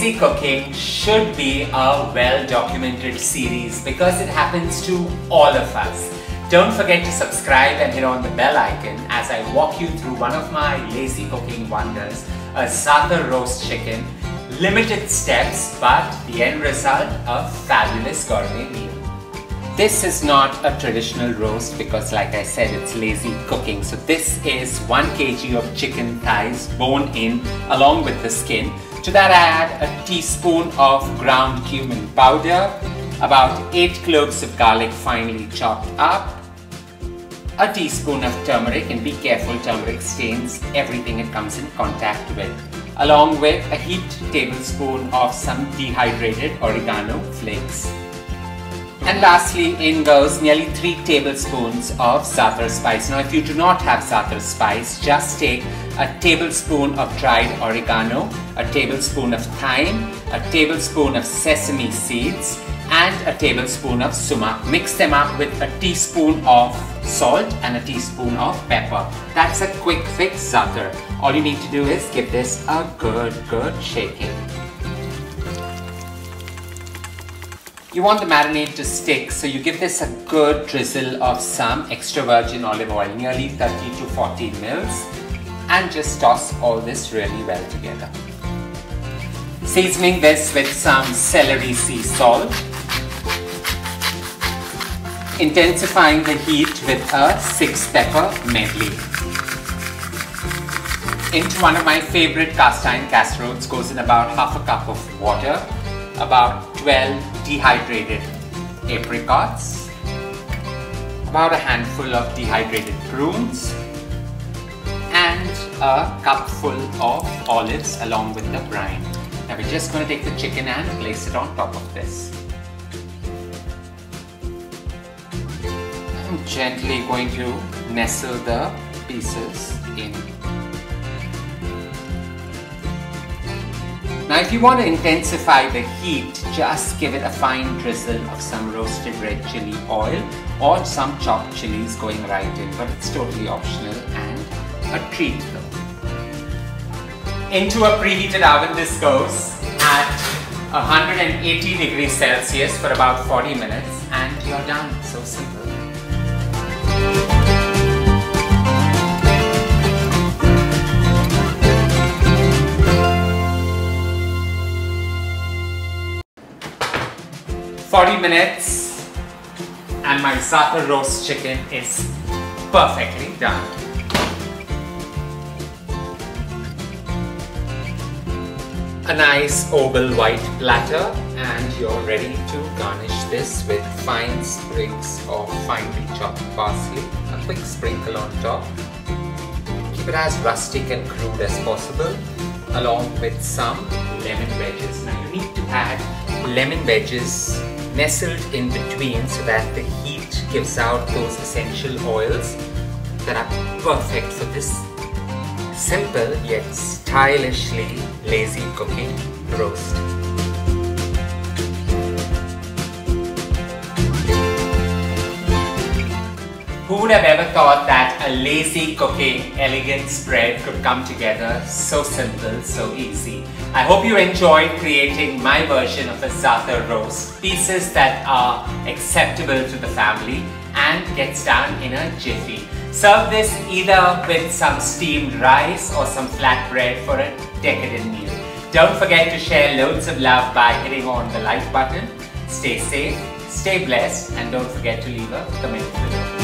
Lazy cooking should be a well-documented series because it happens to all of us. Don't forget to subscribe and hit on the bell icon as I walk you through one of my lazy cooking wonders, a Za'atar roast chicken. Limited steps, but the end result, a fabulous gourmet meal. This is not a traditional roast because, like I said, it's lazy cooking. So this is 1 kg of chicken thighs bone in along with the skin. To that I add a teaspoon of ground cumin powder, about 8 cloves of garlic finely chopped up, a teaspoon of turmeric, and be careful, turmeric stains everything it comes in contact with, along with a heaped tablespoon of some dehydrated oregano flakes. And lastly, in goes nearly 3 tablespoons of Za'atar spice. Now if you do not have Za'atar spice, just take a tablespoon of dried oregano, a tablespoon of thyme, a tablespoon of sesame seeds, and a tablespoon of sumac. Mix them up with a teaspoon of salt and a teaspoon of pepper. That's a quick fix Za'atar. All you need to do is give this a good shaking. You want the marinade to stick, so you give this a good drizzle of some extra virgin olive oil, nearly 30 to 40 mils, and just toss all this really well together. Seasoning this with some celery sea salt, intensifying the heat with a 6-pepper medley. Into one of my favorite cast iron casseroles goes in about half a cup of water, about 12 dehydrated apricots, about a handful of dehydrated prunes, and a cupful of olives along with the brine. Now we're just going to take the chicken and place it on top of this. I'm gently going to nestle the pieces in. Now if you want to intensify the heat, just give it a fine drizzle of some roasted red chili oil or some chopped chilies going right in, but it's totally optional and a treat though. Into a preheated oven this goes at 180 degrees Celsius for about 40 minutes and you're done. So simple. "40 minutes and my Za'atar roast chicken is perfectly done." A nice oval white platter and you're ready to garnish this with fine sprigs of finely chopped parsley, a quick sprinkle on top. Keep it as rustic and crude as possible, along with some lemon wedges. Now you need to add lemon wedges nestled in between so that the heat gives out those essential oils that are perfect for this simple yet stylishly lazy cooking roast. Who would have ever thought that a lazy cooking elegant spread could come together so simple, so easy? I hope you enjoyed creating my version of a Za'atar roast, pieces that are acceptable to the family and gets done in a jiffy. Serve this either with some steamed rice or some flatbread for a decadent meal. Don't forget to share loads of love by hitting on the like button. Stay safe, stay blessed, and don't forget to leave a comment below.